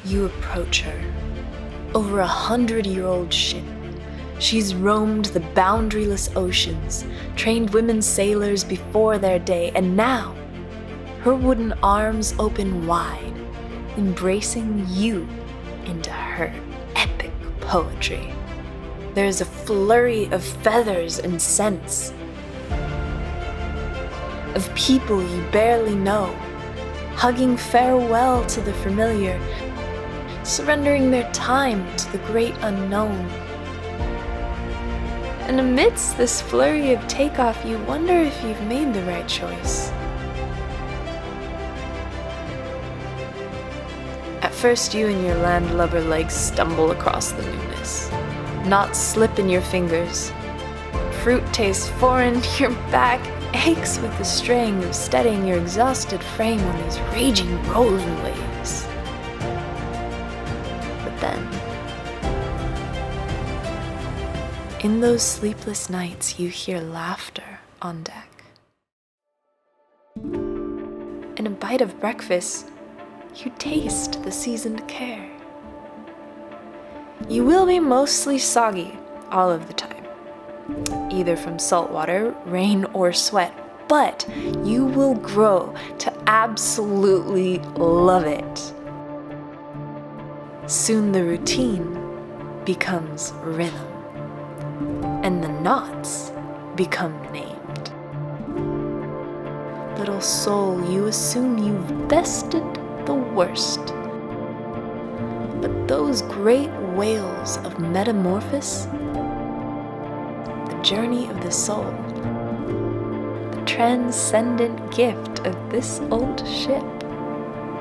You approach her. Over 100-year-old ship. She's roamed the boundaryless oceans, trained women sailors before their day, and now, her wooden arms open wide, embracing you into her epic poetry. There's a flurry of feathers and scents, of people you barely know, hugging farewell to the familiar, surrendering their time to the great unknown. And amidst this flurry of takeoff, you wonder if you've made the right choice. At first, you and your landlubber legs stumble across the newness. Knots slip in your fingers. Fruit tastes foreign, your back aches with the strain of steadying your exhausted frame on these raging, rolling waves. But then, in those sleepless nights, you hear laughter on deck. In a bite of breakfast, you taste the seasoned care. You will be mostly soggy all of the time, either from salt water, rain, or sweat, but you will grow to absolutely love it. Soon the routine becomes rhythm, and the knots become named. Little soul, you assume you've bested the worst. But those great whales of metamorphosis, the journey of the soul, the transcendent gift of this old ship,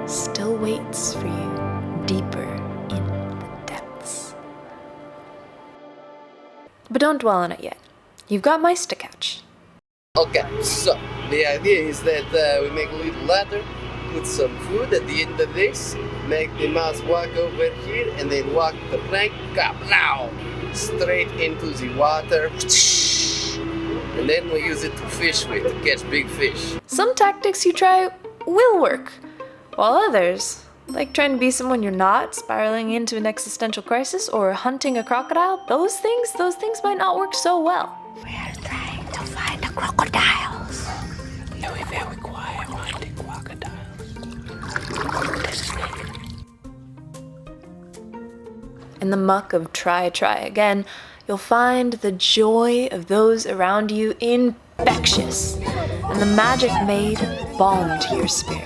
still waits for you deeper in the depths. But don't dwell on it yet. You've got mice to catch. Okay, so the idea is that we make a little ladder, put some food at the end of this, make the mouse walk over here, and then walk the plank, kablow, straight into the water, and then we use it to fish with, to catch big fish. Some tactics you try will work, while others, like trying to be someone you're not, spiraling into an existential crisis, or hunting a crocodile, those things might not work so well. We are trying to find the crocodiles. No, we're very quiet finding crocodiles. In the muck of try again, you'll find the joy of those around you infectious, and the magic made balm to your spirit.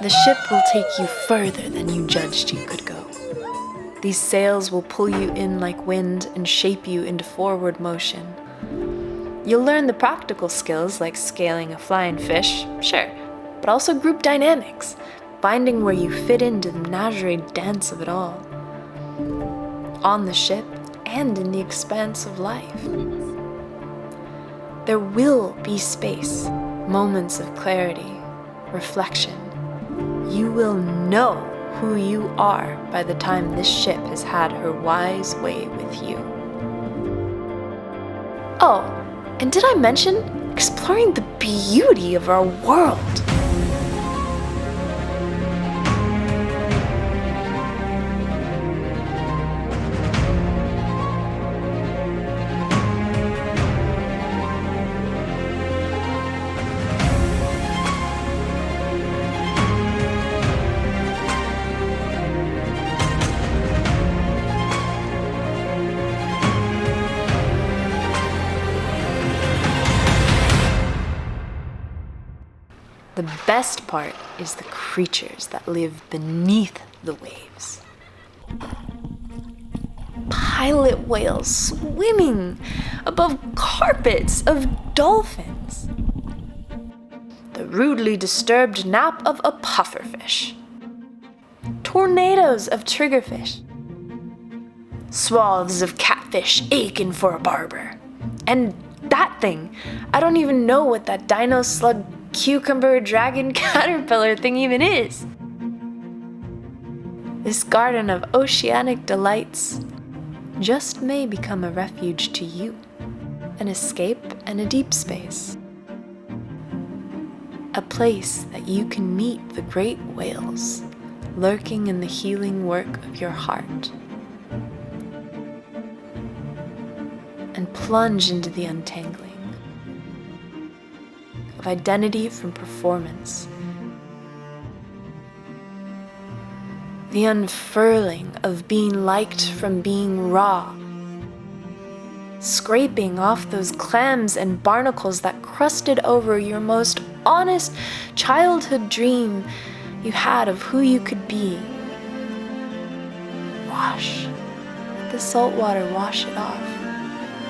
The ship will take you further than you judged you could go. These sails will pull you in like wind and shape you into forward motion. You'll learn the practical skills like scaling a flying fish, sure, but also group dynamics, finding where you fit into the menagerie dance of it all. On the ship and in the expanse of life. There will be space, moments of clarity, reflection. You will know who you are by the time this ship has had her wise way with you. Oh, and did I mention exploring the beauty of our world? The best part is the creatures that live beneath the waves. Pilot whales swimming above carpets of dolphins. The rudely disturbed nap of a pufferfish. Tornadoes of triggerfish. Swaths of catfish aching for a barber. And that thing. I don't even know what that dino slug cucumber dragon caterpillar thing even is. This garden of oceanic delights just may become a refuge to you, an escape and a deep space. A place that you can meet the great whales lurking in the healing work of your heart, and plunge into the untangling of identity from performance, the unfurling of being liked from being raw, scraping off those clams and barnacles that crusted over your most honest childhood dream you had of who you could be. Wash. Let the salt water wash it off.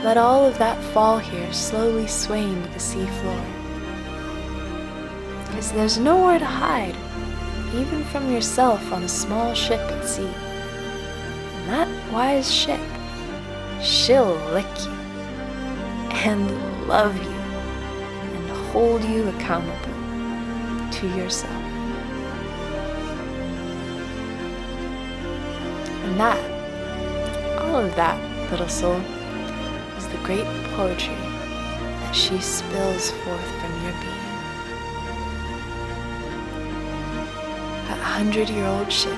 Let all of that fall here, slowly swaying to the sea floor. Because there's nowhere to hide, even from yourself on a small ship at sea. And that wise ship, she'll lick you, and love you, and hold you accountable to yourself. And that, all of that, little soul, is the great poetry that she spills forth from your being. That 100-year-old ship,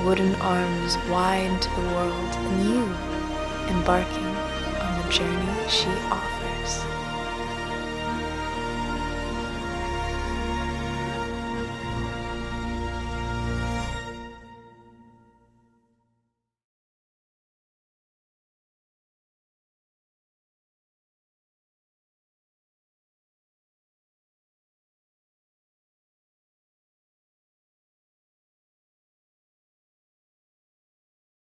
wooden arms wide to the world, and you embarking on the journey she offers.